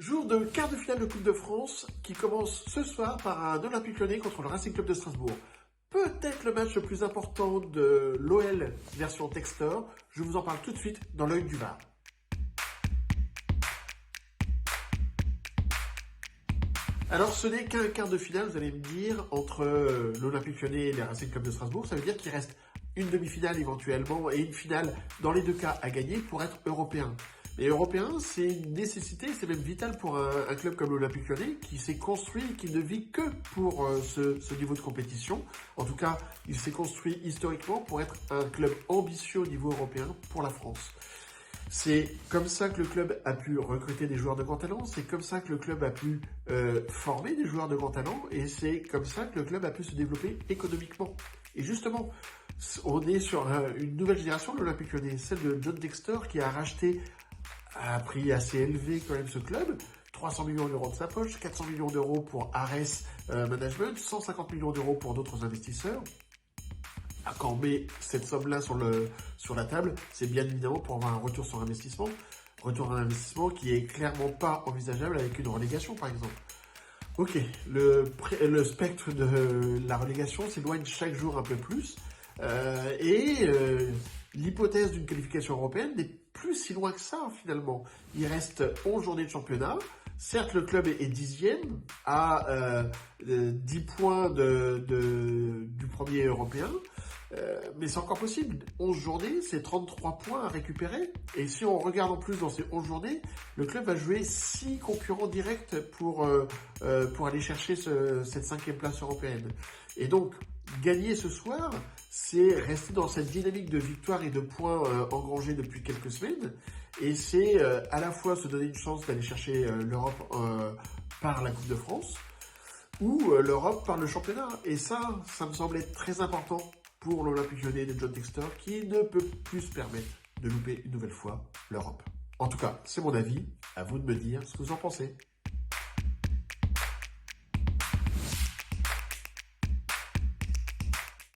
Jour de quart de finale de Coupe de France qui commence ce soir par un Olympique Lyonnais contre le Racing Club de Strasbourg. Peut-être le match le plus important de l'OL version Textor. Je vous en parle tout de suite dans l'œil du VAR. Alors ce n'est qu'un quart de finale, vous allez me dire, entre l'Olympique Lyonnais et le Racing Club de Strasbourg. Ça veut dire qu'il reste une demi-finale éventuellement et une finale dans les deux cas à gagner pour être européen. Mais européen, c'est une nécessité, c'est même vital pour un club comme l'Olympique Lyonnais qui s'est construit, qui ne vit que pour ce niveau de compétition. En tout cas, il s'est construit historiquement pour être un club ambitieux au niveau européen pour la France. C'est comme ça que le club a pu recruter des joueurs de grand talent, c'est comme ça que le club a pu former des joueurs de grand talent, et c'est comme ça que le club a pu se développer économiquement. Et justement, on est sur une nouvelle génération de l'Olympique Lyonnais, celle de John Dexter qui a racheté à un prix assez élevé quand même ce club, 300 millions d'euros de sa poche, 400 millions d'euros pour Ares Management, 150 millions d'euros pour d'autres investisseurs. Quand on met cette somme-là sur la table, c'est bien évidemment pour avoir un retour sur investissement. Retour à investissement qui est clairement pas envisageable avec une relégation, par exemple. Ok, le spectre de la relégation s'éloigne chaque jour un peu plus. L'hypothèse d'une qualification européenne n'est plus si loin que ça, finalement. Il reste 11 journées de championnat. Certes, le club est 10e, à 10 points du premier européen, mais c'est encore possible. 11 journées, c'est 33 points à récupérer. Et si on regarde en plus dans ces 11 journées, le club va jouer 6 concurrents directs pour aller chercher cette 5e place européenne. Et donc, gagner ce soir, c'est rester dans cette dynamique de victoire et de points engrangés depuis quelques semaines. Et c'est à la fois se donner une chance d'aller chercher l'Europe par la Coupe de France ou l'Europe par le championnat. Et ça me semble être très important pour l'Olympique Lyonnais de John Textor qui ne peut plus se permettre de louper une nouvelle fois l'Europe. En tout cas, c'est mon avis. À vous de me dire ce que vous en pensez.